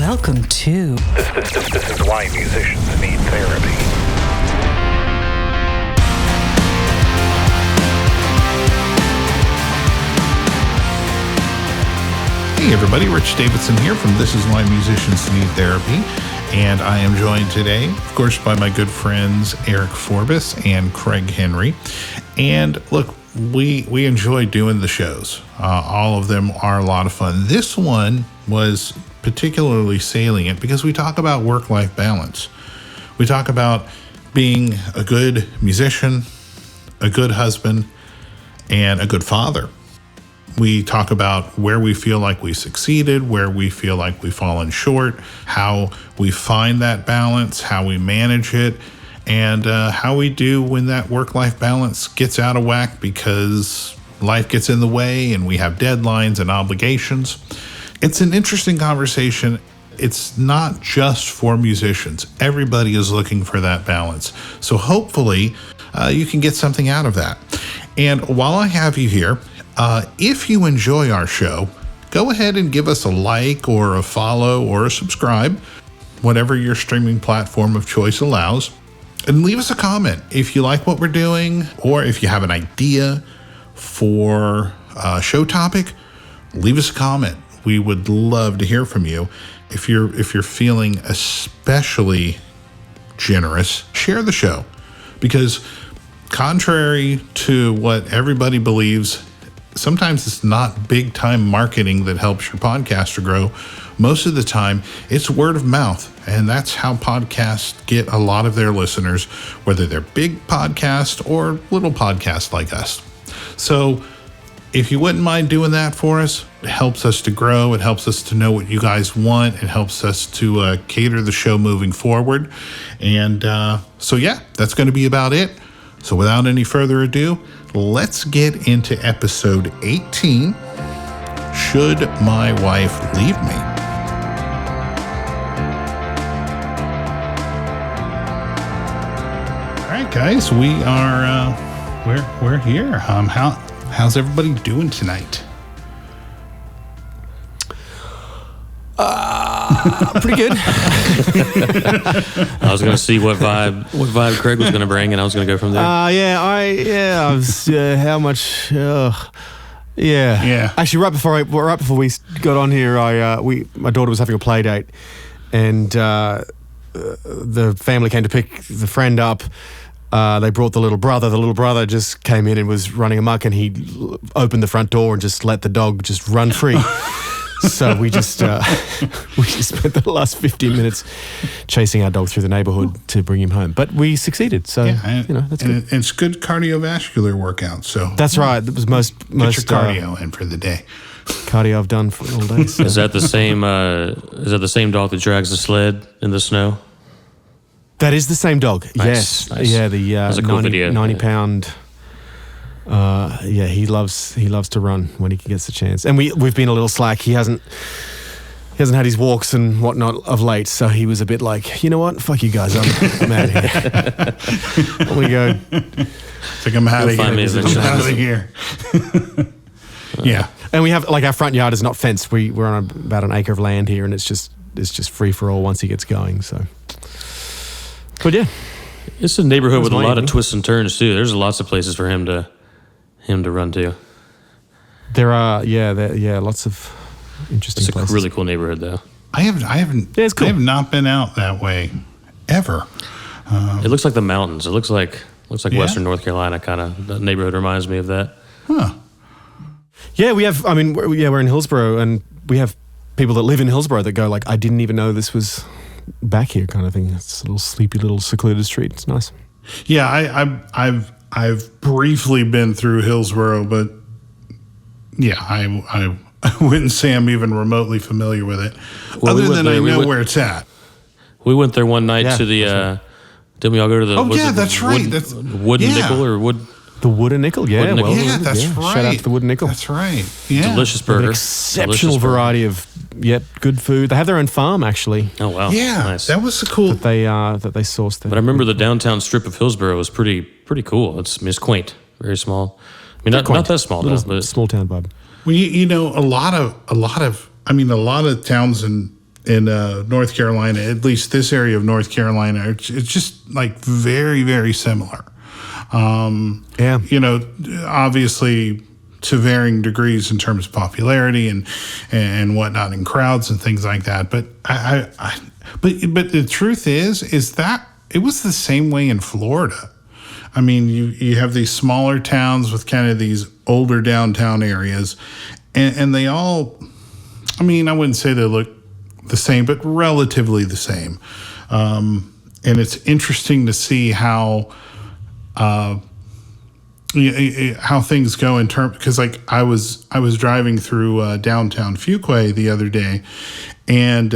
Welcome to... This is why musicians need therapy. Hey everybody, Rich Davidson here from This Is Why Musicians Need Therapy, and I am joined today, of course, by my good friends Eric Forbis and Craig Henry. And look, we enjoy doing the shows. All of them are a lot of fun. This one was particularly salient because we talk about work-life balance. We talk about being a good musician, a good husband, and a good father. We talk about where we feel like we succeeded, where we feel like we've fallen short, how we find that balance, how we manage it, and how we do when that work-life balance gets out of whack because life gets in the way and we have deadlines and obligations. It's an interesting conversation. It's not just for musicians. Everybody is looking for that balance. So hopefully you can get something out of that. And while I have you here, if you enjoy our show, go ahead and give us a like or a follow or a subscribe, whatever your streaming platform of choice allows, and leave us a comment if you like what we're doing or if you have an idea for a show topic. Leave us a comment. We would love to hear from you. If you're feeling especially generous, share the show, because contrary to what everybody believes, sometimes it's not big time marketing that helps your podcast to grow. Most of the time, it's word of mouth. And that's how podcasts get a lot of their listeners, whether they're big podcasts or little podcasts like us. So if you wouldn't mind doing that for us, it helps us to grow. It helps us to know what you guys want. It helps us to cater the show moving forward. And so, yeah, that's going to be about it. So without any further ado, let's get into episode 18, Should My Wife Leave Me? All right, guys, we are we're here. How's everybody doing tonight? Pretty good. I was going to see what vibe Craig was going to bring, and I was going to go from there. I was. How much? Yeah. Actually, right before we got on here, my daughter was having a play date, and the family came to pick the friend up. They brought the little brother. The little brother just came in and was running amok, and he opened the front door and just let the dog just run free. So we just spent the last 15 minutes chasing our dog through the neighborhood to bring him home. But we succeeded. So that's good. It's good cardiovascular workout. So that's right. It was most get your cardio in for the day. Cardio I've done for all day. So. Is that the same? Is that the same dog that drags the sled in the snow? That is the same dog. Nice, yes. Nice. Yeah. The That's a cool video. 90-pound. He loves to run when he gets the chance, and we've been a little slack. He hasn't had his walks and whatnot of late, so he was a bit like, you know what, fuck you guys, I'm out of here. We go. It's like I'm out of here. Yeah, and we have our front yard is not fenced. We're on about an acre of land here, and it's just free for all once he gets going. So, but yeah. It's a neighborhood with a lot of twists and turns too. There's lots of places for him to run to. There are, lots of interesting places. It's a really cool neighborhood, though. I haven't. Yeah, it's cool. I have not been out that way ever. It looks like the mountains. It looks like Western North Carolina kind of. The neighborhood reminds me of that. Huh. Yeah, we have. I mean, we're in Hillsborough, and we have people that live in Hillsborough that go like, I didn't even know this was back here, kind of thing. It's a little sleepy, little secluded street. It's nice. Yeah, I've briefly been through Hillsborough, but yeah, I wouldn't say I'm even remotely familiar with it, other than I know where it's at. We went there one night to the. Didn't we all go to the? Oh yeah, that's right. That's Wooden Nickel or Wood. The Wooden Nickel, yeah. Wooden Nickel. Yeah, that's right. Shout out to the Wooden Nickel. That's right. Yeah. Delicious burger. An exceptional variety of good food. They have their own farm, actually. Oh wow. Yeah, nice. That was cool. That they sourced there. But I remember the downtown strip of Hillsborough was pretty cool. It's quaint, very small. I mean, not that small though, but small town vibe. Well, a lot of towns North Carolina, at least this area of North Carolina, it's just like very, very similar. Obviously to varying degrees in terms of popularity and whatnot in crowds and things like that. But but the truth is that it was the same way in Florida. I mean, you have these smaller towns with kind of these older downtown areas, and they all, I mean, I wouldn't say they look the same, but relatively the same. And it's interesting to see how things go in terms, because like I was driving through downtown Fuquay the other day, and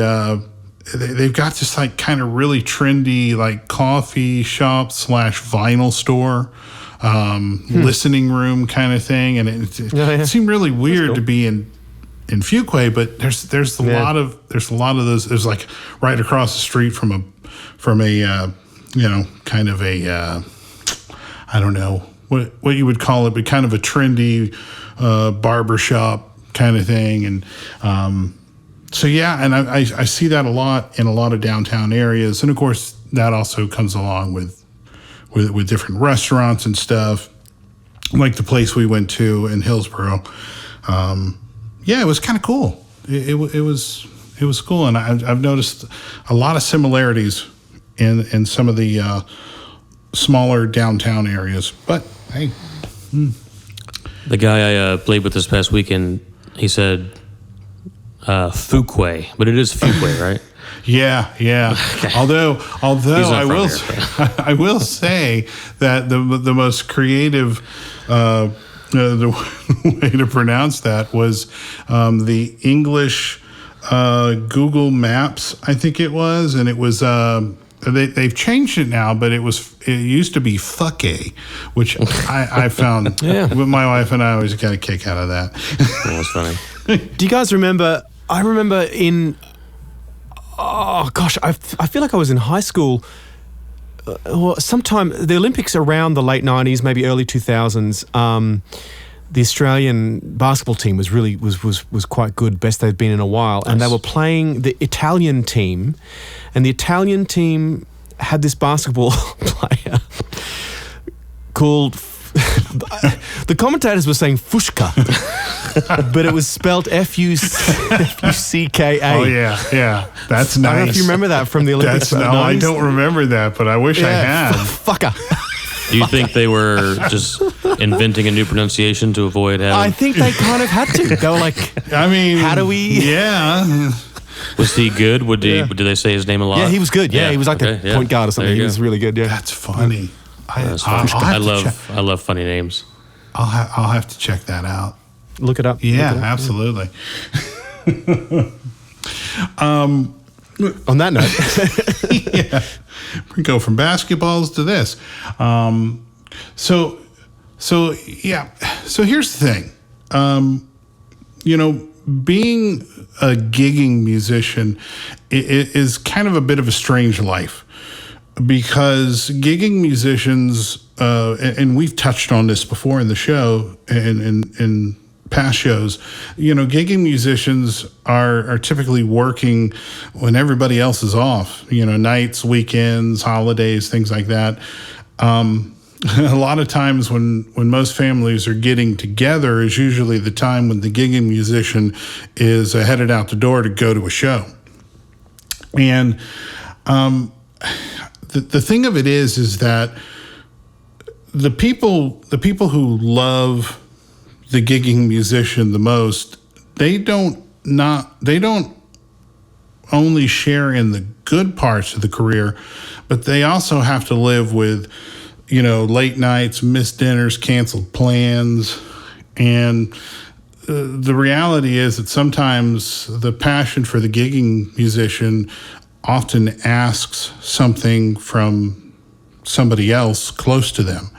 they've got this like kind of really trendy like coffee shop / vinyl store, listening room kind of thing, and it seemed really weird to be in Fuquay, but there's a lot of those. There's like right across the street from a kind of a I don't know what you would call it, but kind of a trendy barbershop kind of thing, and so yeah, and I see that a lot in a lot of downtown areas, and of course that also comes along with different restaurants and stuff, like the place we went to in Hillsborough. Yeah, it was kind of cool. It was cool, and I've noticed a lot of similarities in some of the smaller downtown areas. But hey, the guy I played with this past weekend, he said Fuquay, but it is Fuquay, right? Yeah. Okay. Although I will say that the most creative the way to pronounce that was the English Google Maps, I think it was, and it was they've changed it now, but it used to be Fuckay, which I found. My wife and I always got a kick out of that. That was funny. Do you guys remember? I remember I feel like I was in high school. Sometime the Olympics around the late 90s, maybe early 2000s. The Australian basketball team was quite good, best they'd been in a while, and they were playing the Italian team, and the Italian team had this basketball player called. The commentators were saying Fushka, but it was spelled Fucka. Oh yeah, that's nice. I don't know if you remember that from the Olympics. I don't remember that, but I wish I had. Fucker. Do you think they were just inventing a new pronunciation to avoid having? I think they kind of had to. They were like, I mean, how do we? Yeah. Was he good? Did they say his name a lot? Yeah, he was good. Yeah, he was like the point guard or something. He was really good. Yeah, that's funny. I love funny names. I'll have to check that out. Look it up. Yeah, absolutely. On that note, yeah, we go from basketballs to this. So here's the thing. Being a gigging musician is kind of a bit of a strange life, because gigging musicians, and we've touched on this before in the show and in past shows, gigging musicians are typically working when everybody else is off, nights, weekends, holidays, things like that. A lot of times when most families are getting together is usually the time when the gigging musician is headed out the door to go to a show. And the thing of it is that the people who love the gigging musician the most, they don't only share in the good parts of the career, but they also have to live with, late nights, missed dinners, canceled plans. And the reality is that sometimes the passion for the gigging musician often asks something from somebody else close to them.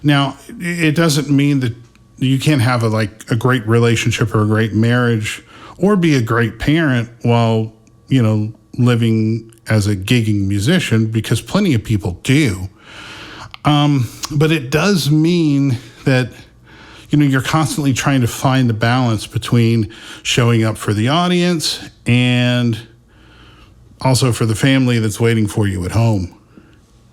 Now, it doesn't mean that you can't have a great relationship or a great marriage or be a great parent while, living as a gigging musician, because plenty of people do. But it does mean that, you're constantly trying to find the balance between showing up for the audience and also for the family that's waiting for you at home.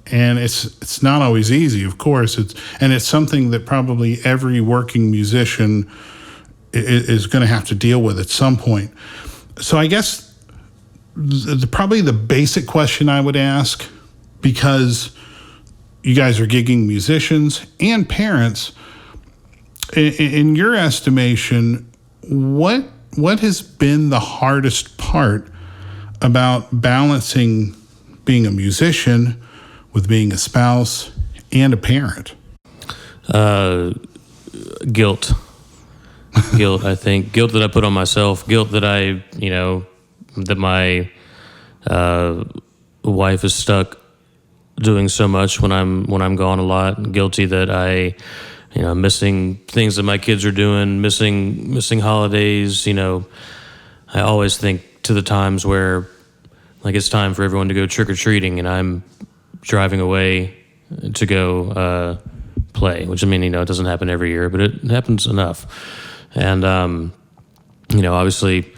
And it's not always easy, of course. It's something that probably every working musician is going to have to deal with at some point. So I guess probably the basic question I would ask, because you guys are gigging musicians and parents, in your estimation, what has been the hardest part about balancing being a musician with being a spouse and a parent? Guilt, I think. Guilt that I put on myself. Guilt that that my wife is stuck doing so much when I'm gone a lot. Guilty that I, missing things that my kids are doing, missing holidays. I always think to the times where, like, it's time for everyone to go trick-or-treating and I'm driving away to go play, which, it doesn't happen every year, but it happens enough. And, obviously,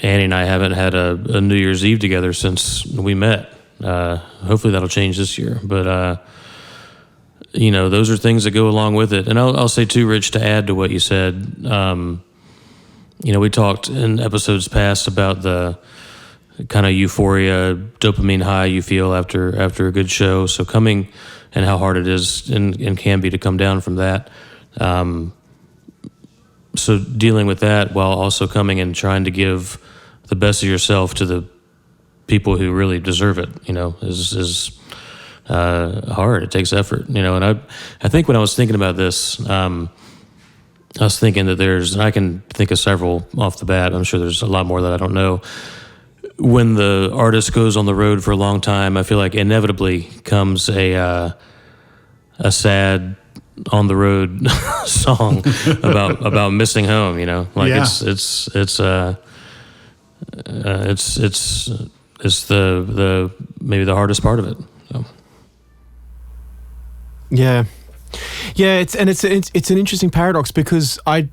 Annie and I haven't had a New Year's Eve together since we met. Hopefully that'll change this year. But, those are things that go along with it. And I'll say too, Rich, to add to what you said, we talked in episodes past about the kind of euphoria, dopamine high you feel after a good show. So coming, and how hard it is and can be to come down from that. So dealing with that while also coming and trying to give the best of yourself to the people who really deserve it, is hard. It takes effort, and I think when I was thinking about this, I was thinking that and I can think of several off the bat. I'm sure there's a lot more that I don't know. When the artist goes on the road for a long time, I feel like inevitably comes a sad on the road song about missing home. It's the maybe the hardest part of it. So. Yeah, it's an interesting paradox, because I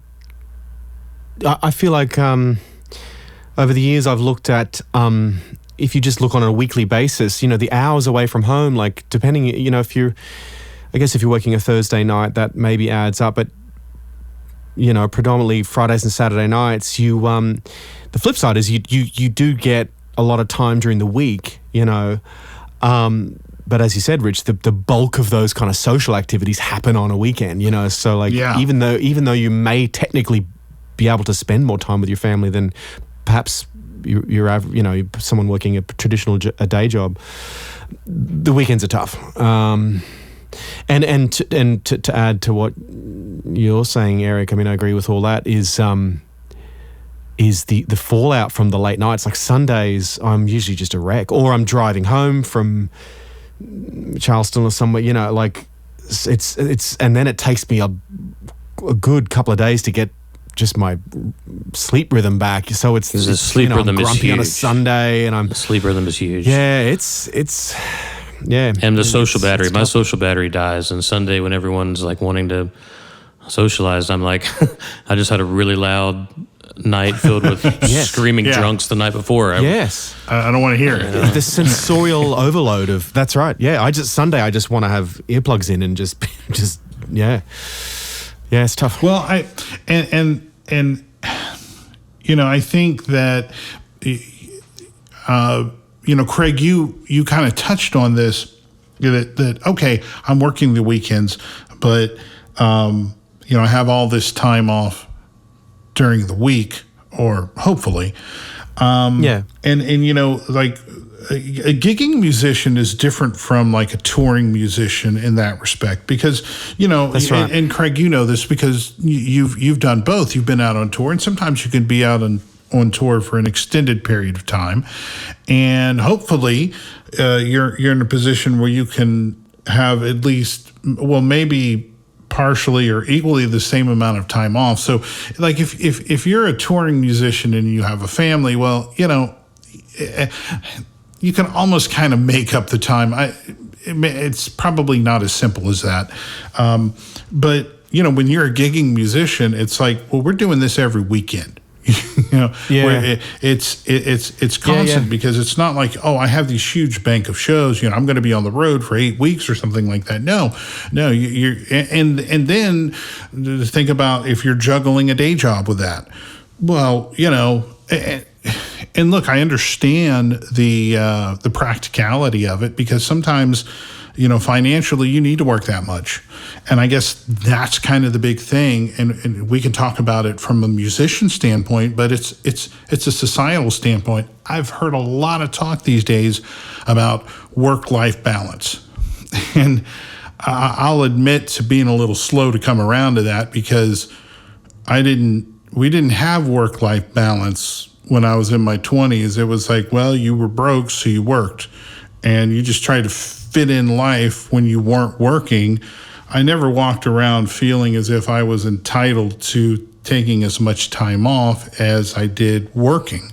feel like over the years I've looked at, if you just look on a weekly basis, the hours away from home, like depending, if you're working a Thursday night, that maybe adds up, but predominantly Fridays and Saturday nights, the flip side is you do get a lot of time during the week, but as you said, Rich, the bulk of those kind of social activities happen on a weekend, so even though you may technically be able to spend more time with your family than perhaps you're someone working a traditional a day job, the weekends are tough. And to add to what you're saying, Eric, I agree with all that, is the fallout from the late nights. Like Sundays, I'm usually just a wreck, or I'm driving home from Charleston or somewhere, it's and then it takes me a good couple of days to get just my sleep rhythm back. So it's the sleep rhythm I'm is grumpy huge on a Sunday, and the sleep rhythm is huge. Yeah, it's yeah. And the social battery, my social battery dies. And Sunday, when everyone's like wanting to socialize, I'm like, I just had a really loud night filled with screaming drunks the night before. I don't want to hear it. The sensorial overload of, that's right. Yeah, Sunday I just want to have earplugs in and just it's tough. Well, I think that Craig, you kind of touched on this, that okay, I'm working the weekends, but I have all this time off during the week, or hopefully. And a gigging musician is different from like a touring musician in that respect, because that's right. And Craig, this because you've done both. You've been out on tour, and sometimes you can be out on tour for an extended period of time, and hopefully you're in a position where you can have at least, maybe partially or equally the same amount of time off. So like if you're a touring musician and you have a family, you can almost kind of make up the time. It's probably not as simple as that. But when you're a gigging musician, it's like, well, we're doing this every weekend. where it's constant because it's not like, oh, I have these huge bank of shows, I'm going to be on the road for 8 weeks or something like that. No, you're and then think about if you're juggling a day job with that. Well, and look, I understand the practicality of it because sometimes, financially you need to work that much. And I guess that's kind of the big thing. And we can talk about it from a musician standpoint, but it's a societal standpoint. I've heard a lot of talk these days about work-life balance. And I'll admit to being a little slow to come around to that because we didn't have work-life balance when I was in my 20s. It was like, well, you were broke, so you worked. And you just tried to fit in life when you weren't working. I never walked around feeling as if I was entitled to taking as much time off as I did working.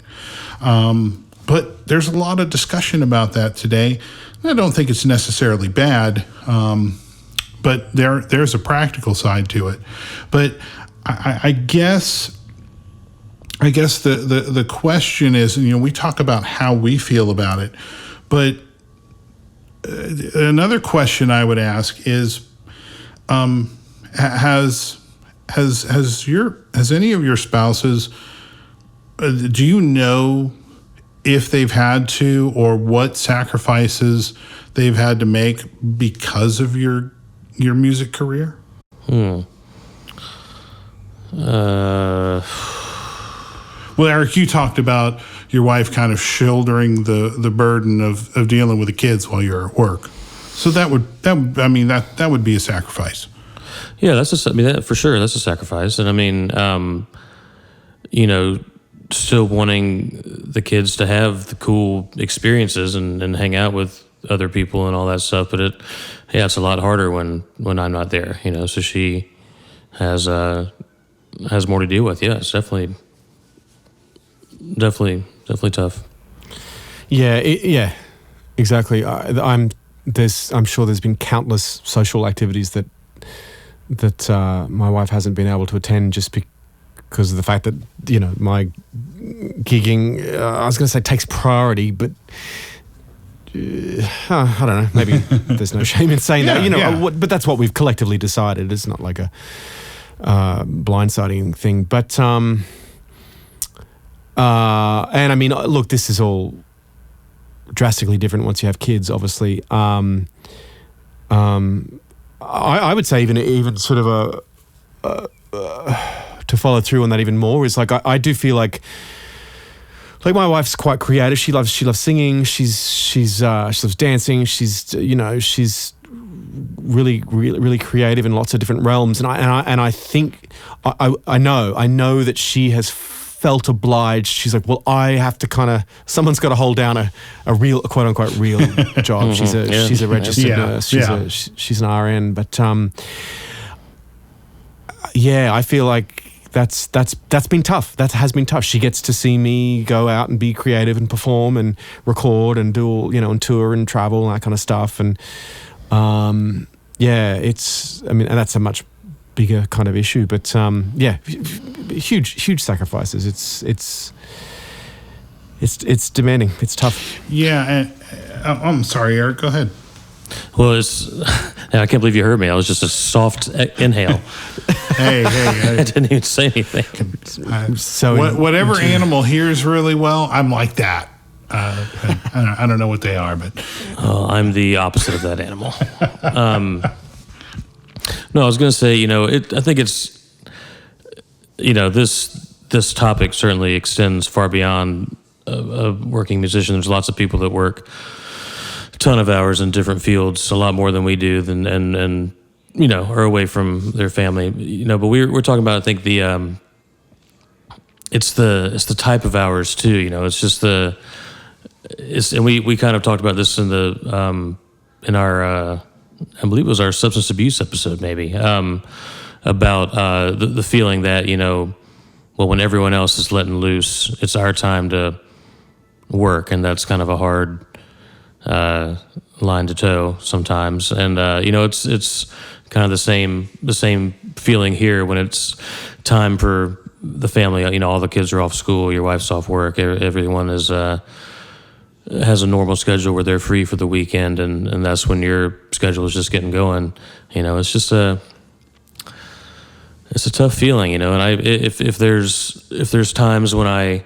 But there's a lot of discussion about that today. I don't think it's necessarily bad, but there's a practical side to it. But I guess the question is, we talk about how we feel about it, but another question I would ask is, has any of your spouses, do you know if they've had to or what sacrifices they've had to make because of your music career? Well, Eric, you talked about your wife kind of shouldering the burden of dealing with the kids while you're at work. So that would be a sacrifice. Yeah, that, for sure, that's a sacrifice. And still wanting the kids to have the cool experiences and hang out with other people and all that stuff. But it's a lot harder when I'm not there. So she has more to deal with. Yeah, it's definitely tough. Yeah, exactly. I'm sure there's been countless social activities that my wife hasn't been able to attend just because of the fact that my gigging, I was going to say takes priority, but I don't know. Maybe there's no shame in saying that. But that's what we've collectively decided. It's not like a blindsiding thing, but. And look, this is all drastically different once you have kids, obviously. I would say even sort of to follow through on that even more is like, I do feel like my wife's quite creative. She loves singing. She loves dancing. She's really, really, really creative in lots of different realms. And I think I know that she has felt obliged. She's like, well, I have to someone's got to hold down a real, quote unquote, real job. She's a registered nurse. She's an RN. But I feel like that's been tough. That has been tough. She gets to see me go out and be creative and perform and record and do and tour and travel and that kind of stuff. And and that's a much bigger kind of issue, but huge sacrifices. It's demanding. It's tough. Yeah, I'm sorry, Eric. Go ahead. Well, I can't believe you heard me. I was just a soft inhale. Hey. I didn't even say anything. Whatever animal hears really well, I'm like that. I don't know what they are, but I'm the opposite of that animal. No, I was going to say, I think it's, this topic certainly extends far beyond a working musician. There's lots of people that work a ton of hours in different fields, a lot more than we do, and are away from their family. But we're talking about, I think it's the type of hours too. It's just and we kind of talked about this in in our. I believe it was our substance abuse episode, maybe, about the feeling that, when everyone else is letting loose, it's our time to work, and that's kind of a hard line to toe sometimes. And it's kind of the same feeling here when it's time for the family, all the kids are off school, your wife's off work, everyone is has a normal schedule where they're free for the weekend, and that's when your schedule is just getting going. It's just it's a tough feeling, and if there's times when I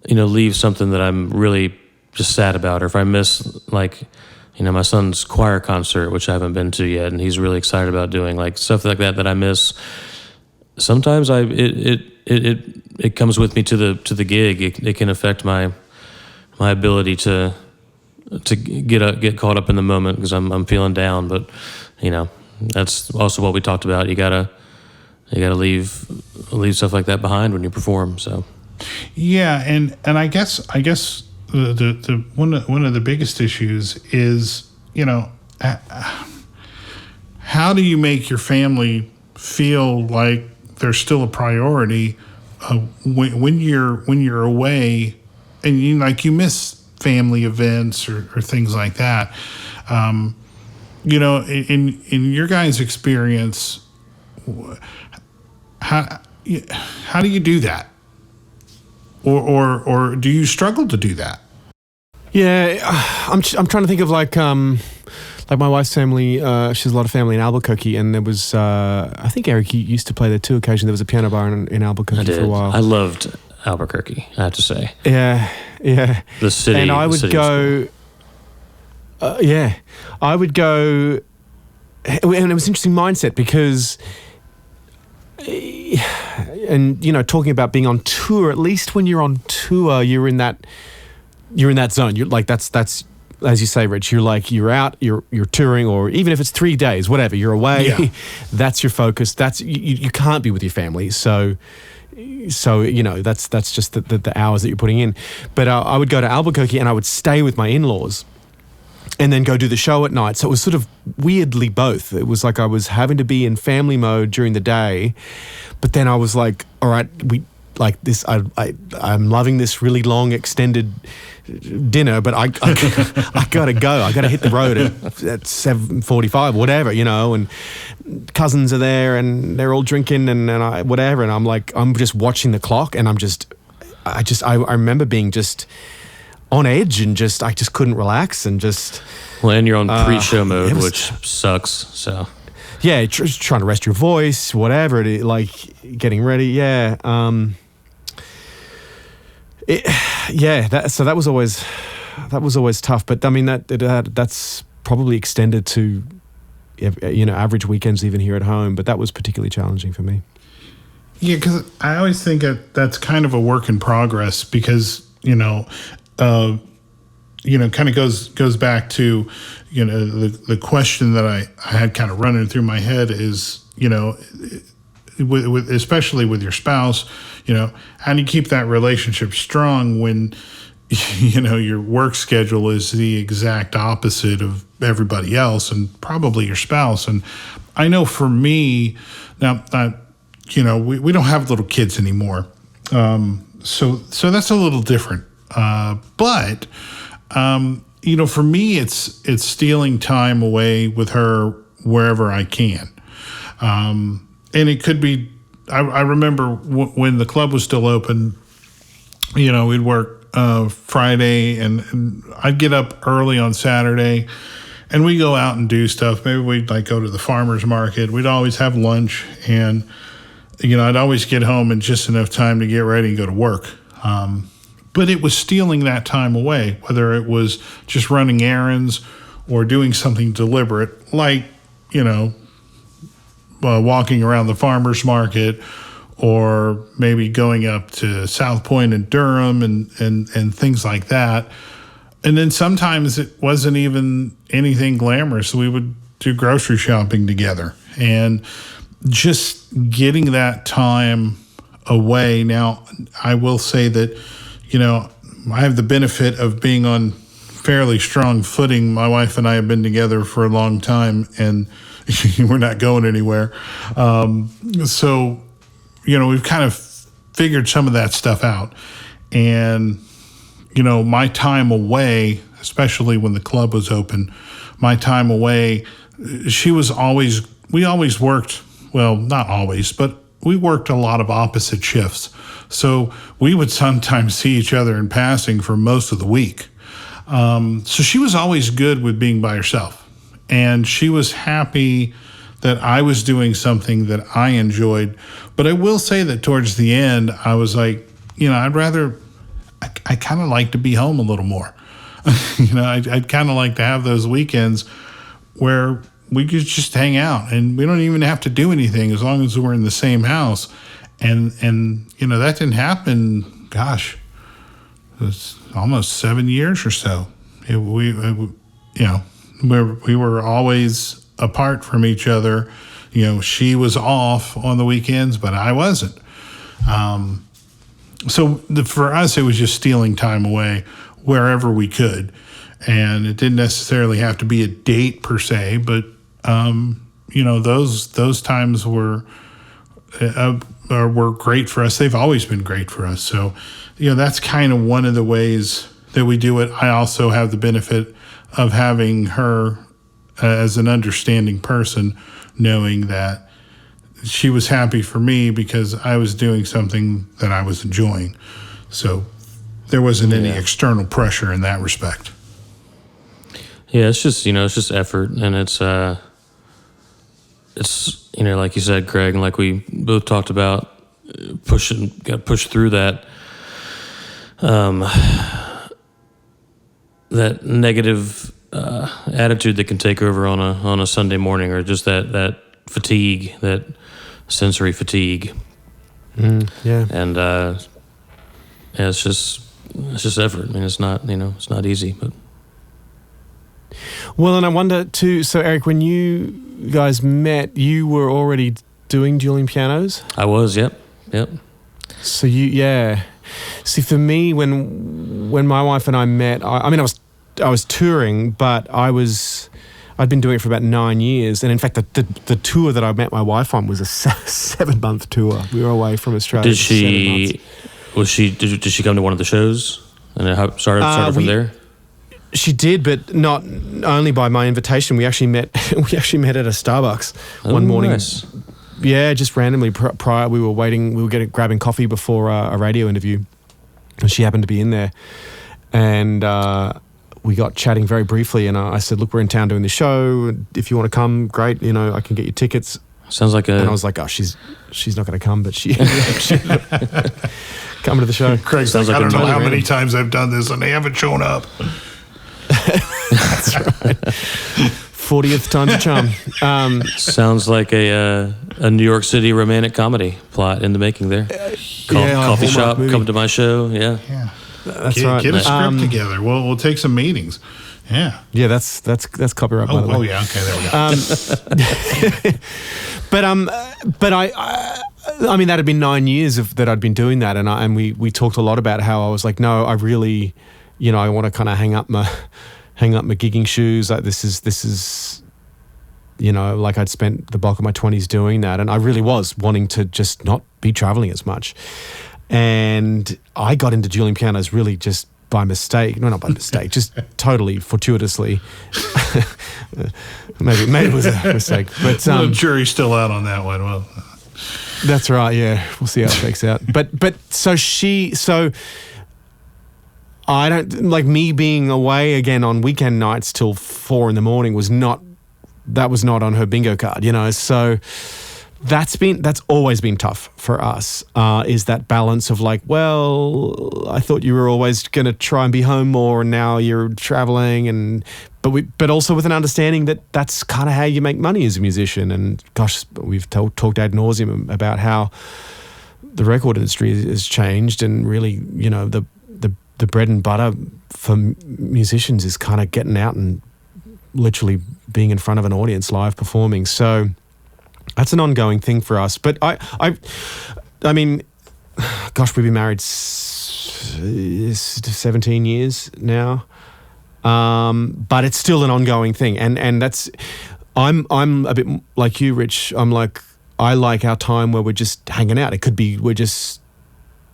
leave something that I'm really just sad about, or if I miss my son's choir concert, which I haven't been to yet, and he's really excited about doing, stuff like that I miss. Sometimes it comes with me to the gig. It can affect my ability to get caught up in the moment because I'm feeling down. But that's also what we talked about. You gotta leave stuff like that behind when you perform. So yeah, and I guess the one of the biggest issues is how do you make your family feel like they're still a priority when you're away and you miss family events or things like that. In your guys' experience, how do you do that? Or do you struggle to do that? Yeah, I'm trying to think of like my wife's family. She has a lot of family in Albuquerque, and there was I think Eric, you used to play there too occasionally. There was a piano bar in Albuquerque for a while. I loved Albuquerque, I have to say. Yeah. The city. And I would go. I would go, and it was an interesting mindset because. And talking about being on tour, at least when you're on tour, you're in that zone. You're like that's as you say, Rich. You're out, you're touring, or even if it's 3 days, whatever. You're away. Yeah. That's your focus. That's you can't be with your family. So that's just the hours that you're putting in. But I would go to Albuquerque and I would stay with my in-laws. And then go do the show at night. So it was sort of weirdly both. It was like I was having to be in family mode during the day, but then I was like, all right, we like this. I'm loving this really long extended dinner, but I gotta go. I gotta hit the road at 7:45, whatever, And cousins are there and they're all drinking and I whatever. And I'm like, I'm just watching the clock and I remember being just on edge and I just couldn't relax and just. Well, and you're on pre-show mode, which sucks. So. Yeah, trying to rest your voice, whatever. Like getting ready. Yeah. So that was always tough. But I mean that's probably extended to average weekends even here at home. But that was particularly challenging for me. Yeah, because I always think that's kind of a work in progress because kind of goes back to, the question that I had kind of running through my head is, especially with your spouse, how do you keep that relationship strong when, your work schedule is the exact opposite of everybody else and probably your spouse. And I know for me now, we don't have little kids anymore. So that's a little different. But for me, it's stealing time away with her wherever I can. And it could be, I remember when the club was still open, we'd work Friday and I'd get up early on Saturday and we'd go out and do stuff. Maybe we'd go to the farmer's market. We'd always have lunch and, I'd always get home in just enough time to get ready and go to work. But it was stealing that time away, whether it was just running errands or doing something deliberate, like, walking around the farmer's market or maybe going up to South Point and Durham and things like that. And then sometimes it wasn't even anything glamorous. We would do grocery shopping together and just getting that time away. Now, I will say that, I have the benefit of being on fairly strong footing. My wife and I have been together for a long time, and we're not going anywhere. So, we've kind of figured some of that stuff out. And, my time away, especially when the club was open, my time away, we always worked, well, not always, but we worked a lot of opposite shifts. So we would sometimes see each other in passing for most of the week. So she was always good with being by herself. And she was happy that I was doing something that I enjoyed. But I will say that towards the end, I was like, I kind of like to be home a little more. I'd kind of like to have those weekends where we could just hang out and we don't even have to do anything as long as we're in the same house. And that didn't happen, gosh, it was almost 7 years or so. We were always apart from each other. She was off on the weekends, but I wasn't. For us, it was just stealing time away wherever we could. And it didn't necessarily have to be a date per se, but, those times were great for us. They've always been great for us. So, that's kind of one of the ways that we do it. I also have the benefit of having her as an understanding person, knowing that she was happy for me because I was doing something that I was enjoying. So there wasn't any external pressure in that respect. Yeah, it's just effort, and it's like you said, Craig, and like we both talked about, got to push through that that negative attitude that can take over on a Sunday morning, or just that fatigue, that sensory fatigue. Yeah, and it's just effort. I mean, it's not easy, but. Well, and I wonder too, so Eric, when you guys met, you were already doing dueling pianos? I was, yep. So see, for me, when my wife and I met, I was touring, but I'd been doing it for about 9 years, and in fact, the tour that I met my wife on was a 7-month tour. We were away from Australia. Did she come to one of the shows and it started from there? She did, but not only by my invitation. We actually met at a Starbucks one morning. Nice. Yeah, just randomly prior. We were grabbing coffee before a radio interview, and she happened to be in there, and we got chatting very briefly. And I said, "Look, we're in town doing the show. If you want to come, great. I can get you tickets." Sounds like And I was like, "Oh, she's not going to come, but she coming to the show." Craig's like, I don't know how many times I've done this, and they haven't shown up. That's right. 40th time's a charm. Sounds like a New York City romantic comedy plot in the making there. Coffee shop, movie. Come to my show. Yeah. That's right. Get a script together. We'll take some meetings. Yeah. Yeah, that's copyright. By the way. Oh yeah. Okay, there we go. But I mean, that had been 9 years that I'd been doing that, and we talked a lot about how I was like, no, I really, I want to kind of hang up my gigging shoes. Like this is, like I'd spent the bulk of my 20s doing that, and I really was wanting to just not be traveling as much. And I got into dueling pianos really just by mistake. No, not by mistake, just totally fortuitously. maybe it was a mistake, but the jury's still out on that one. Well, that's right. Yeah, we'll see how it shakes out. But so I don't like me being away again on weekend nights till 4 a.m. was not on her bingo card, So that's always been tough for us. Is that balance of like, well, I thought you were always going to try and be home more, and now you're traveling, but also with an understanding that that's kind of how you make money as a musician. And gosh, we've talked ad nauseum about how the record industry has changed, and really, the bread and butter for musicians is kind of getting out and literally being in front of an audience live performing. So that's an ongoing thing for us. But I mean, gosh, we've been married 17 years now. But it's still an ongoing thing. And that's, I'm a bit like you, Rich. I like our time where we're just hanging out. It could be we're just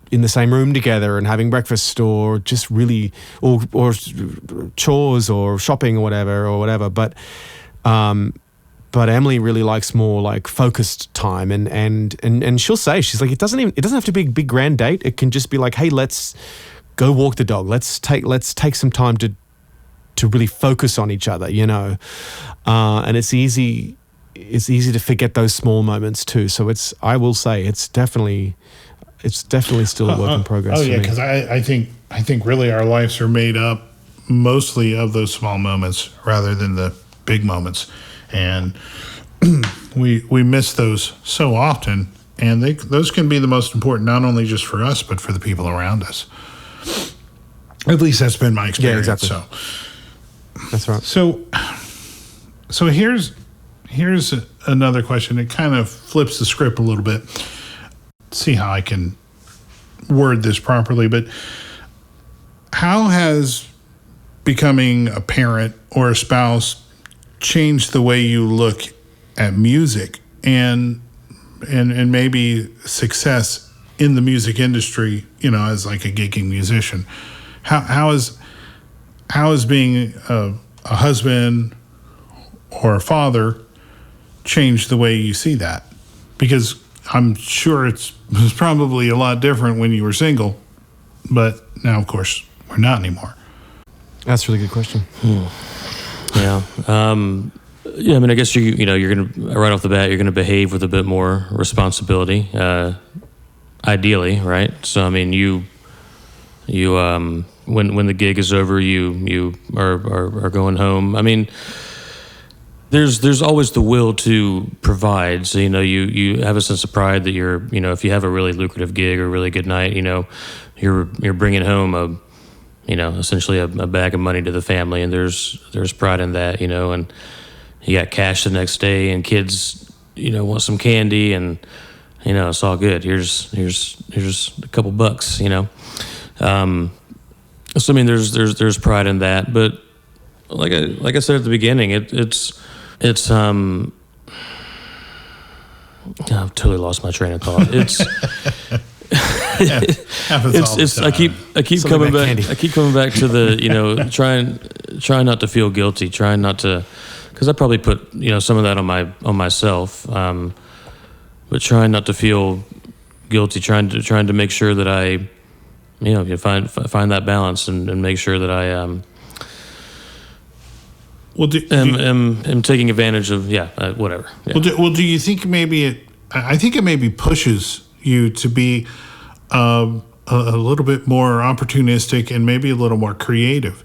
in the same room together and having breakfast, or just really, or chores or shopping or whatever. But but Emily really likes more like focused time, and she'll say, she's like, it doesn't have to be a big grand date. It can just be like, hey, let's go walk the dog. Let's take some time to really focus on each other, and it's easy to forget those small moments too. So I will say it's definitely still a work in progress. Oh yeah, because I think really our lives are made up mostly of those small moments rather than the big moments, and we miss those so often, and those can be the most important, not only just for us but for the people around us. At least that's been my experience. Yeah, exactly. So that's right. So here's another question. It kind of flips the script a little bit. See how I can word this properly, but how has becoming a parent or a spouse changed the way you look at music and maybe success in the music industry, as like a gigging musician? How is being a husband or a father changed the way you see that? Because I'm sure it was probably a lot different when you were single, but now, of course, we're not anymore. That's a really good question. Yeah. Yeah. I mean, I guess you're going to, right off the bat, you're going to behave with a bit more responsibility, ideally, right? So, I mean, you when the gig is over, you are going home. I mean, there's always the will to provide. So, you have a sense of pride that you're, if you have a really lucrative gig or a really good night, you're bringing home essentially a bag of money to the family, and there's pride in that, and you got cash the next day, and kids, want some candy, and it's all good. Here's a couple bucks, So I mean, there's pride in that, but like I said at the beginning, it's I've totally lost my train of thought. I keep coming back. Candy. I keep coming back to the trying not to feel guilty, trying not to, because I probably put some of that on myself, but trying not to feel guilty, trying to make sure that I find that balance and make sure that I am taking advantage of whatever. Yeah. Well, do you think I think it maybe pushes you to be a little bit more opportunistic and maybe a little more creative,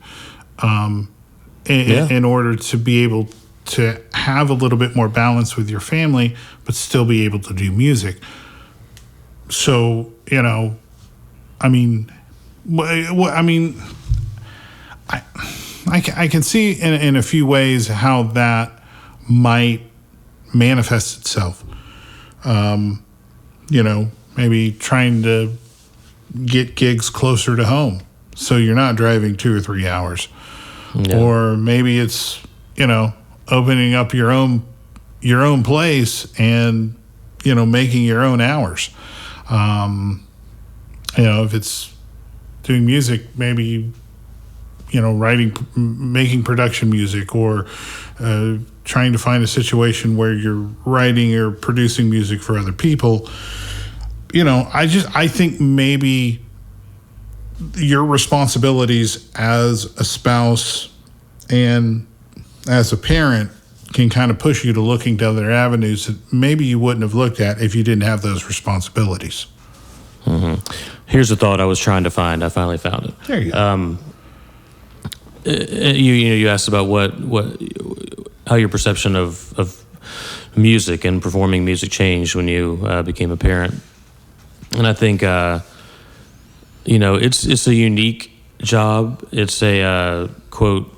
in order to be able to have a little bit more balance with your family, but still be able to do music. So, I can see in a few ways how that might manifest itself. Maybe trying to get gigs closer to home so you're not driving 2 or 3 hours. Yeah. Or maybe it's, opening up your own place and, making your own hours. If it's doing music, maybe, making production music, or trying to find a situation where you're writing or producing music for other people. I think maybe your responsibilities as a spouse and as a parent can kind of push you to looking to other avenues that maybe you wouldn't have looked at if you didn't have those responsibilities. Mm-hmm. Here's a thought I was trying to find. I finally found it. There you go. You asked about how your perception of music and performing music changed when you became a parent, and I think it's a unique job. It's a quote,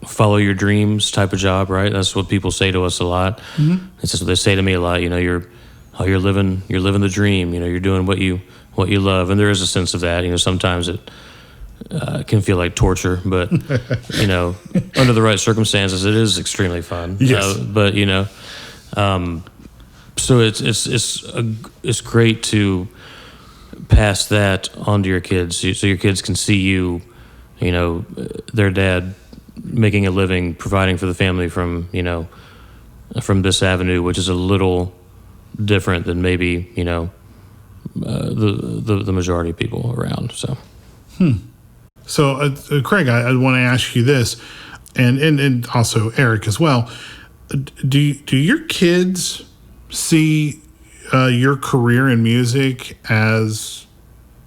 follow your dreams type of job, right? That's what people say to us a lot. Mm-hmm. It's just what they say to me a lot. You're living the dream. You're doing what you love, and there is a sense of that. Sometimes it can feel like torture, but under the right circumstances, it is extremely fun. Yes. So it's great to pass that on to your kids, so your kids can see you, their dad making a living, providing for the family from from this avenue, which is a little different than maybe, you know, the majority of people around. So, So, Craig, I want to ask you this, and also Eric as well. Do your kids see your career in music as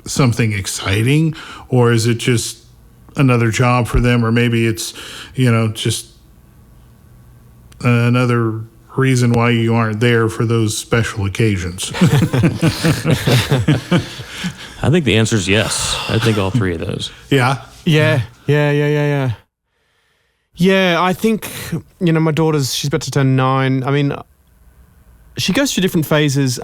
something exciting, or is it just another job for them, or maybe it's, you know, just another reason why you aren't there for those special occasions? I think the answer is yes. I think all three of those. Yeah. Yeah. Yeah, I think, you know, my daughter's, she's about to turn 9. I mean, she goes through different phases.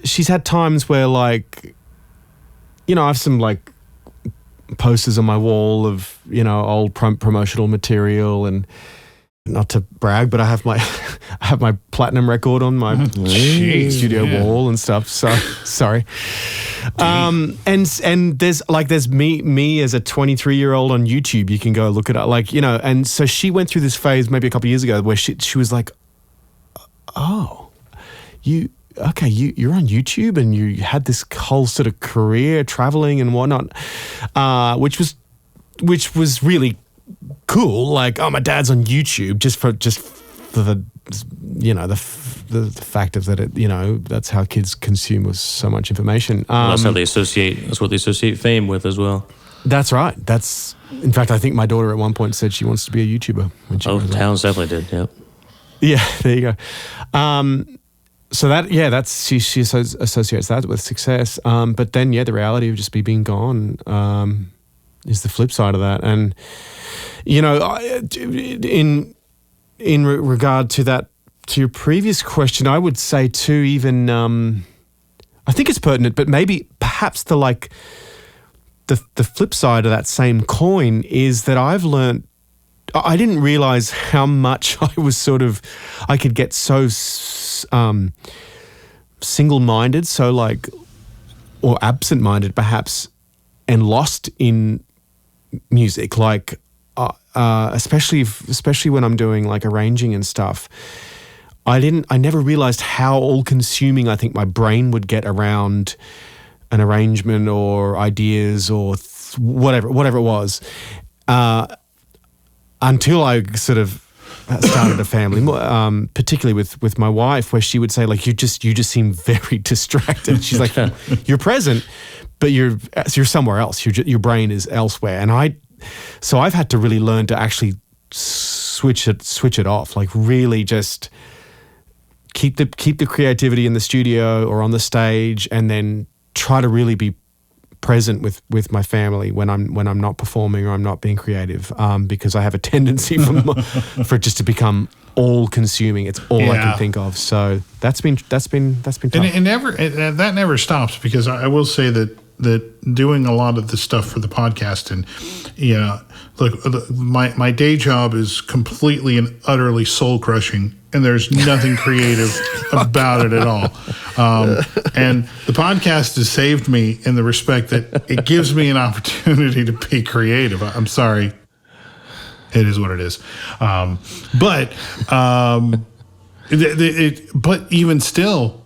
She's had times where, like, you know, I have some, like, posters on my wall of, you know, old promotional material, and not to brag, but I have my platinum record on my studio wall and stuff. So sorry. And there's me as a 23-year-old on YouTube. You can go look it up, like, you know. And so she went through this phase maybe a couple of years ago where she was like, "Oh, you're on YouTube and you had this whole sort of career traveling and whatnot," which was really cool. Like, oh, my dad's on YouTube just for the, you know, the fact of that, it, you know, that's how kids consume so much information. That's how they associate. That's what they associate fame with as well. That's right. In fact, I think my daughter at one point said she wants to be a YouTuber. Towns definitely did. Yep. Yeah, there you go. So that's she associates that with success. But then, the reality of just being gone is the flip side of that. And, you know, in regard to that, to your previous question, I would say too, even I think it's pertinent, but perhaps the flip side of that same coin is that I've learned. I didn't realize how much I could get so single-minded, or absent-minded perhaps, and lost in music, like especially when I'm doing like arranging and stuff. I never realized how all-consuming I think my brain would get around an arrangement or ideas or whatever it was. Until I sort of started a family, particularly with my wife, where she would say, like, you just seem very distracted. She's like, you're present, but you're somewhere else. Your brain is elsewhere. And so I've had to really learn to actually switch it off, like really just keep the creativity in the studio or on the stage, and then try to really be present with my family when I'm not performing or I'm not being creative, because I have a tendency for it just to become all consuming. It's all I can think of. So that's been tough. And that never stops, because I will say that doing a lot of the stuff for the podcast, and look, my day job is completely and utterly soul crushing, and there's nothing creative about it at all. And the podcast has saved me in the respect that it gives me an opportunity to be creative. I'm sorry. It is what it is. But even still,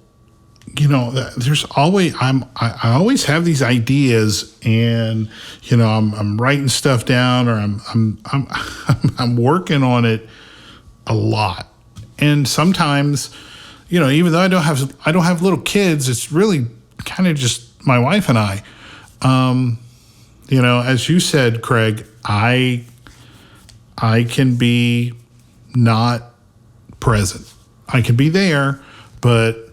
there's always, I always have these ideas, and, I'm writing stuff down, or I'm working on it a lot. And sometimes, even though I don't have little kids, it's really kind of just my wife and I. As you said, Craig, I can be not present. I can be there, but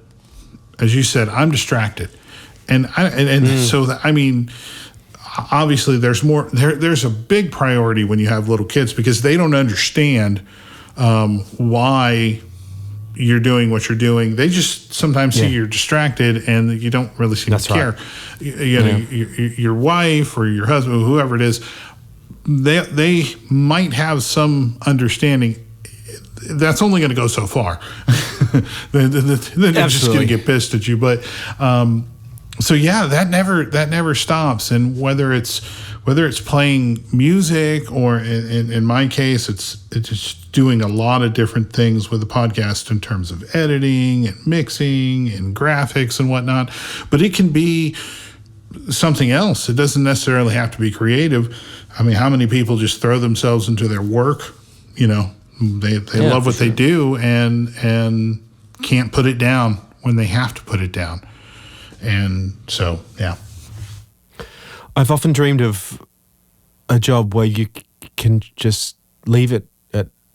as you said, I'm distracted. Obviously there's more, there's a big priority when you have little kids, because they don't understand why you're doing what you're doing. They just sometimes see you're distracted, and you don't really seem to care. Right. Your wife or your husband, whoever it is, they might have some understanding. That's only going to go so far. Then they're just going to get pissed at you. But that never stops. And whether it's whether it's playing music or in my case, it's just doing a lot of different things with the podcast in terms of editing and mixing and graphics and whatnot. But it can be something else. It doesn't necessarily have to be creative. I mean, how many people just throw themselves into their work? You know, they love what they do and can't put it down when they have to put it down. And so, yeah. I've often dreamed of a job where you can just leave it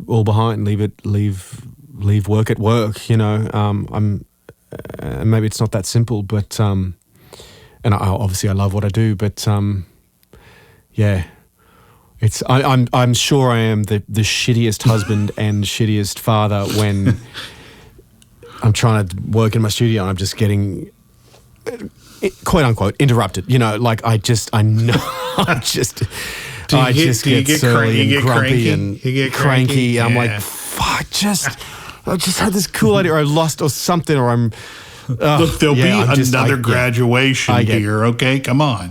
all behind, leave work at work. You know, maybe it's not that simple, but and obviously I love what I do, but yeah, it's I'm sure I am the shittiest husband and shittiest father when I'm trying to work in my studio and I'm just getting, quote unquote, interrupted. You know, like I know I just get surly and grumpy and cranky. Yeah. I'm like, fuck, I just had this cool idea, or I lost or something, or I'm. Look, there'll be another graduation here. Okay, come on.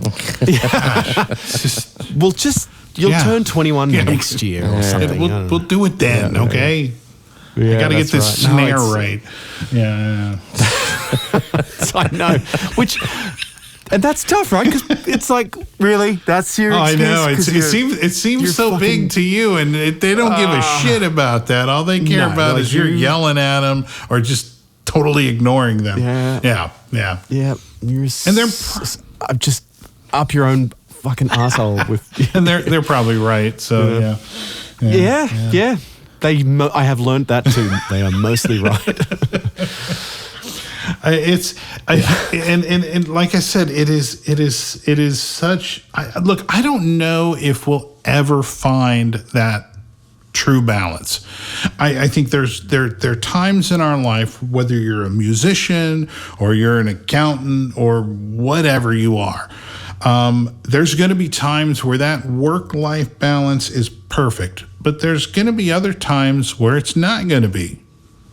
You'll turn 21 next year or something. We'll do it then. Okay. Yeah, I got to get this snare right. Yeah. I know. And that's tough, right? Because it's like, really, that's your excuse? I know. It seems so big to you, and they don't give a shit about that. All they care about is you're yelling at them or just totally ignoring them. Yeah. And they're just up your own fucking asshole with. And they're probably right. So yeah. I have learned that too. They are mostly right. And like I said, it is such. Look, I don't know if we'll ever find that true balance. I think there are times in our life, whether you're a musician or you're an accountant or whatever you are, there's going to be times where that work-life balance is perfect, but there's going to be other times where it's not going to be.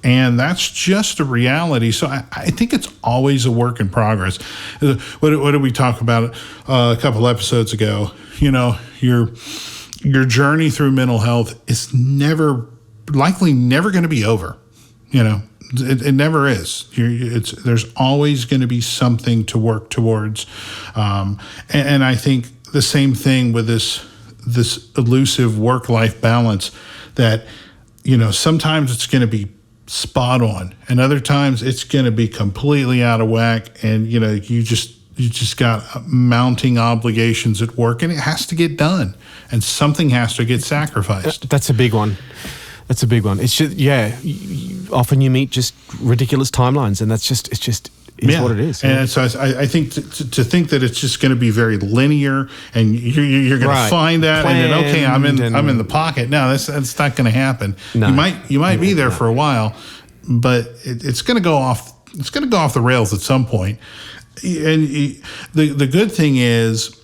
And that's just a reality. So I think it's always a work in progress. What did we talk about a couple episodes ago? You know, your journey through mental health is likely never going to be over. You know, it never is. There's always going to be something to work towards. And I think the same thing with this elusive work-life balance that, you know, sometimes it's going to be spot on, and other times it's going to be completely out of whack, and you know you just got mounting obligations at work, and it has to get done, and something has to get sacrificed. That's a big one. It's just often you meet just ridiculous timelines, and it's just what it is. And so I think to think that it's just going to be very linear, and you're going to find that, planned, and then I'm in the pocket. No, that's not going to happen. No. You might be there for a while, but it's going to go off. It's going to go off the rails at some point. And the good thing is,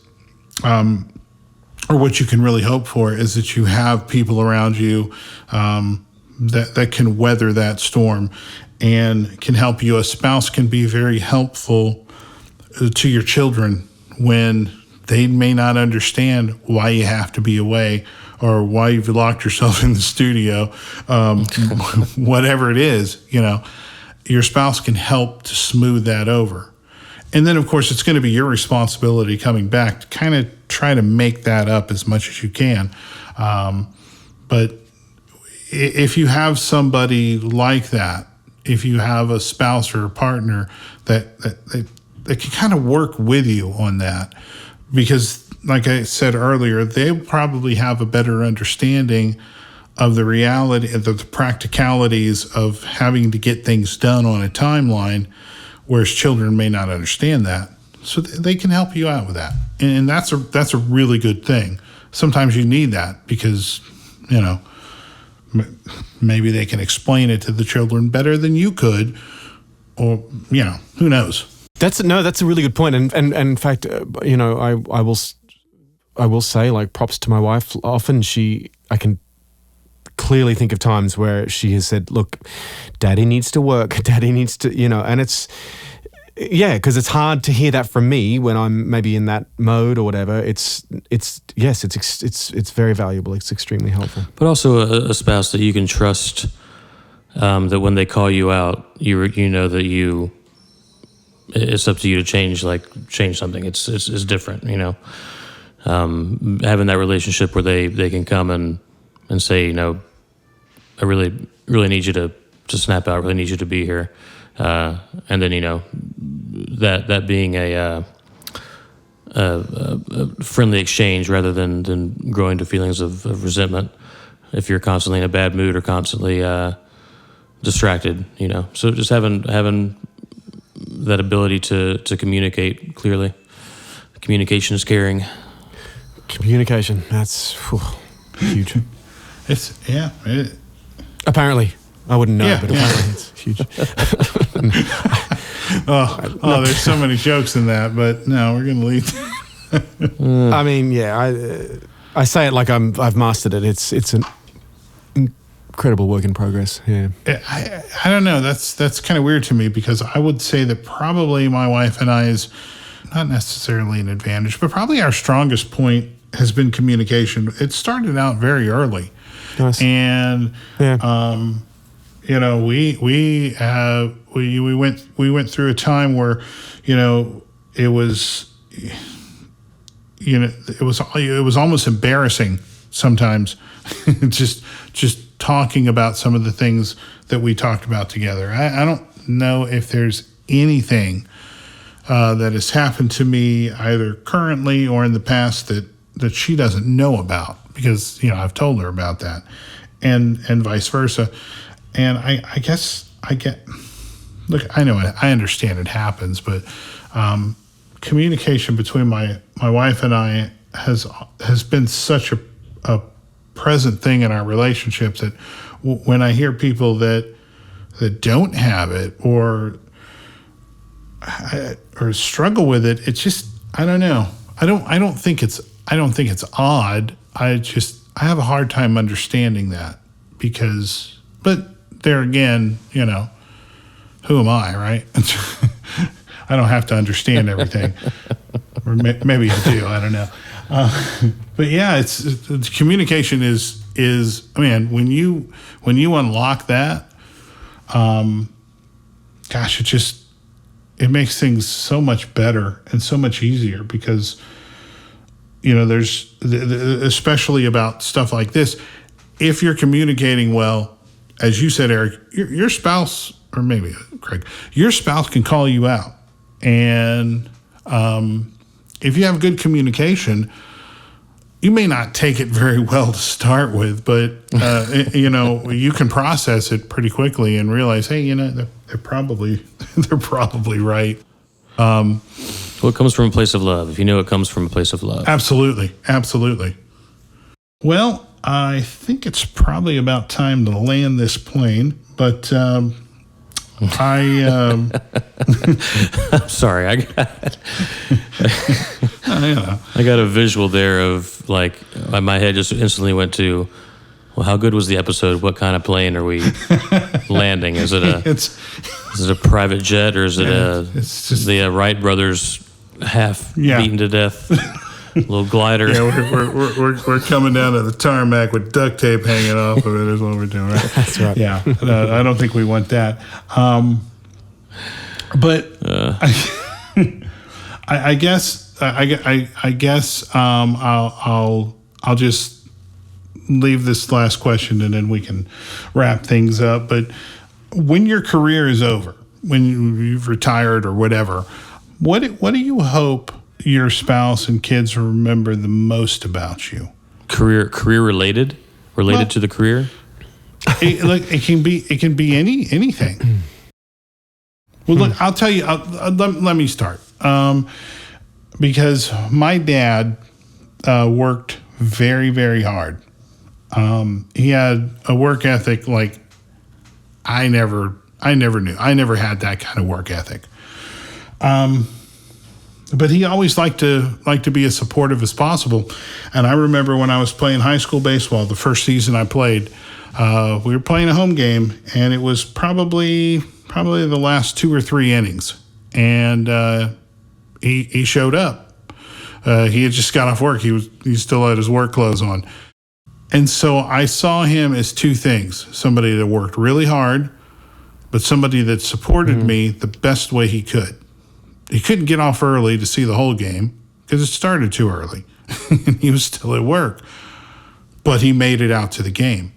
or what you can really hope for, is that you have people around you that can weather that storm and can help you. A spouse can be very helpful to your children when they may not understand why you have to be away or why you've locked yourself in the studio, whatever it is. You know, your spouse can help to smooth that over. And then, of course, it's going to be your responsibility coming back to kind of try to make that up as much as you can. But if you have somebody like that, if you have a spouse or a partner that can kind of work with you on that, because like I said earlier, they probably have a better understanding of the reality, of the practicalities of having to get things done on a timeline, whereas children may not understand that. So they can help you out with that. And that's a really good thing. Sometimes you need that because, you know, maybe they can explain it to the children better than you could, or, you know, who knows? That's a really good point. And in fact, you know, I will say, like, props to my wife. Often I can clearly think of times where she has said, look, daddy needs to work, daddy needs to, you know, and it's Yeah, because it's hard to hear that from me when I'm maybe in that mode or whatever. It's very valuable. It's extremely helpful. But also a spouse that you can trust, that when they call you out, you know that it's up to you to change something. It's different, you know. Having that relationship where they can come and say, you know, I really need you to snap out. I really need you to be here. And then, you know, that being a friendly exchange rather than growing to feelings of resentment if you're constantly in a bad mood or constantly distracted, you know. So just having that ability to communicate clearly. Communication is caring. Communication, that's huge. Apparently. I wouldn't know, but apparently it's huge. There's so many jokes in that, but no, we're going to leave. I mean, I say it like I've mastered it. It's an incredible work in progress. Yeah. I don't know. That's kind of weird to me because I would say that probably my wife and I is not necessarily an advantage, but probably our strongest point has been communication. It started out very early. Nice. And you know, we went through a time where, you know, it was almost embarrassing sometimes, just talking about some of the things that we talked about together. I don't know if there's anything that has happened to me either currently or in the past that she doesn't know about, because, you know, I've told her about that, and vice versa. And I guess I know I understand it happens, but communication between my wife and I has been such a present thing in our relationship that when I hear people that don't have it or struggle with it, it's just, I don't know. I don't think it's odd. I have a hard time understanding that but there again, you know, who am I, right? I don't have to understand everything, or maybe I do. I don't know. But yeah, it's communication is. I mean, when you unlock that, gosh, it makes things so much better and so much easier because, you know, there's especially about stuff like this. If you're communicating well, as you said, Eric, your spouse, or maybe Craig, your spouse can call you out. And if you have good communication, you may not take it very well to start with, but, you know, you can process it pretty quickly and realize, hey, you know, they're probably right. Well, it comes from a place of love. If you know it comes from a place of love. Absolutely. Well, I think it's probably about time to land this plane, but I'm sorry. I got a visual there of, like, my head just instantly went to, well, how good was the episode? What kind of plane are we landing? Is it a private jet, or is it the Wright brothers half beaten to death little glider? Yeah, we're coming down to the tarmac with duct tape hanging off of it is what we're doing, right? That's right. Yeah, I don't think we want that. But I guess I'll just leave this last question and then we can wrap things up. But when your career is over, when you've retired or whatever, what do you hope your spouse and kids remember the most about you? Career related to the career? It can be anything. Well, look, I'll tell you. Let me start. Because my dad worked very, very hard. He had a work ethic like I never knew. I never had that kind of work ethic. But he always liked to be as supportive as possible. And I remember when I was playing high school baseball, the first season I played, we were playing a home game, and it was probably the last 2 or 3 innings. and he showed up. He had just got off work. He still had his work clothes on. And so I saw him as two things: somebody that worked really hard, but somebody that supported me the best way he could. He couldn't get off early to see the whole game because it started too early. And he was still at work, but he made it out to the game.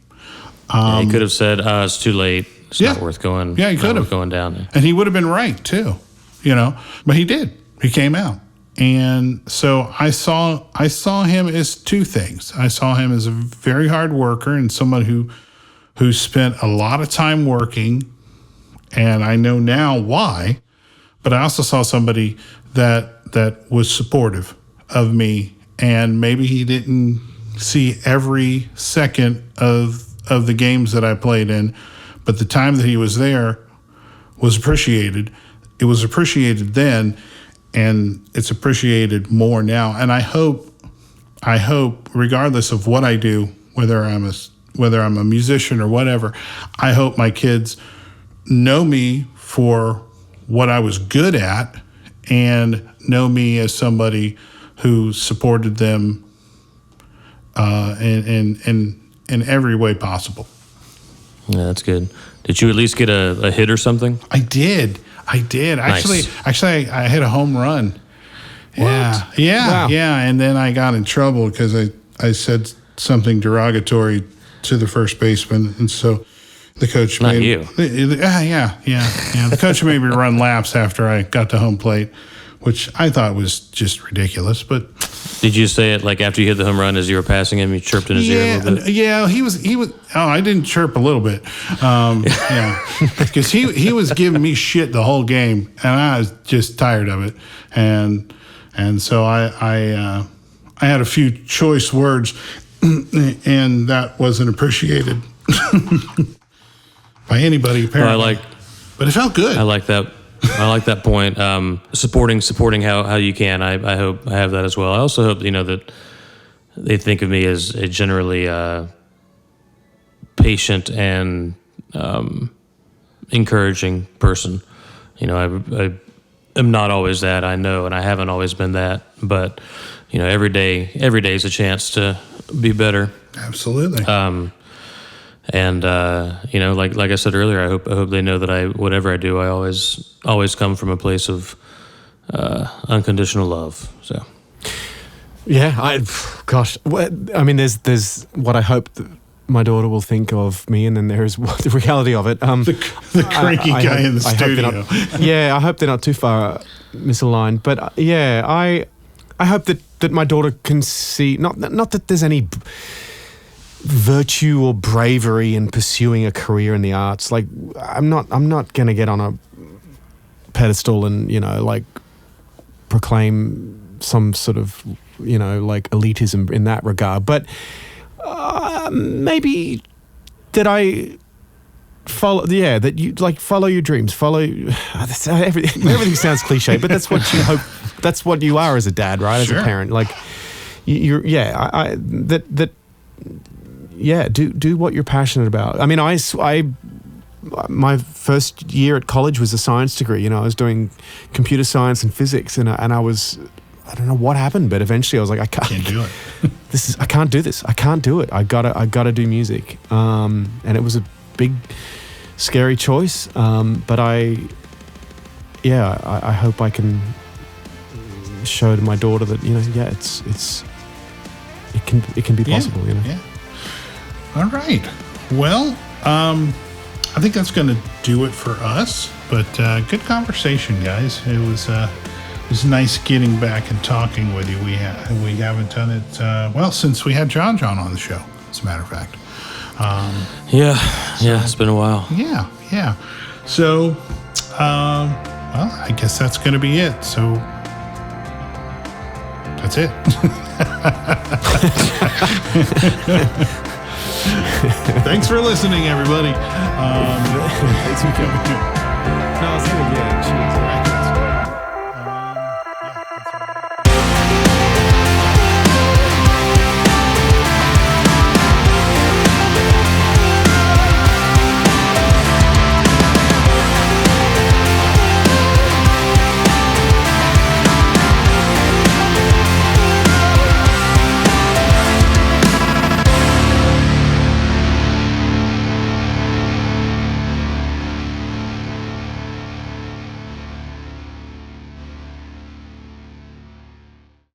He could have said, it's too late. It's not worth going. Yeah, he could have going down. And he would have been right too, but he did. He came out. And so I saw him as two things. I saw him as a very hard worker and someone who spent a lot of time working, and I know now why. But I also saw somebody that was supportive of me, and maybe he didn't see every second of the games that I played in, but the time that he was there was appreciated. It was appreciated then, and it's appreciated more now. And I hope, regardless of what I do, whether I'm a musician or whatever, I hope my kids know me for what I was good at and know me as somebody who supported them in every way possible. Yeah, that's good. Did you at least get a hit or something? I did. Nice. Actually, I hit a home run. Yeah. What? Yeah. Wow. Yeah. And then I got in trouble because I said something derogatory to the first baseman. And so the coach Not you. Yeah. The coach made me run laps after I got to home plate, which I thought was just ridiculous. But did you say it like after you hit the home run as you were passing him? You chirped in his ear a little bit. Yeah, he was. Oh, I didn't chirp a little bit. Because he was giving me shit the whole game, and I was just tired of it. And so I had a few choice words, and that wasn't appreciated by anybody apparently. But it felt good. I like that. I like that point. Supporting how you can. I hope I have that as well. I also hope that they think of me as a generally patient and encouraging person. I am not always that. I know, and I haven't always been that. But every day is a chance to be better. Absolutely. And like I said earlier, I hope they know that whatever I do, I always come from a place of unconditional love. So, yeah, there's what I hope that my daughter will think of me, and then there's the reality of it. The cranky guy in the studio. I hope they're not too far misaligned. But I hope that my daughter can see not that there's any virtue or bravery in pursuing a career in the arts. Like I'm not going to get on a pedestal and proclaim some sort of elitism in that regard, but maybe that I follow that you follow your dreams, everything sounds cliche, but that's what you hope, that's what you are as a dad, right? Sure. As a parent, do what you're passionate about. I mean, my first year at college was a science degree. I was doing computer science and physics, and I was, I don't know what happened, but eventually I was like, I can't do it. I can't do this. I can't do it. I gotta do music. And it was a big, scary choice. But I hope I can show to my daughter that it can be possible. Yeah. All right. Well, I think that's going to do it for us. But good conversation, guys. It was nice getting back and talking with you. We haven't done it since we had John on the show. As a matter of fact. It's been a while. Yeah. So, I guess that's going to be it. So that's it. Thanks for listening, everybody. Thanks for coming. No, it's good. Yeah, cheers.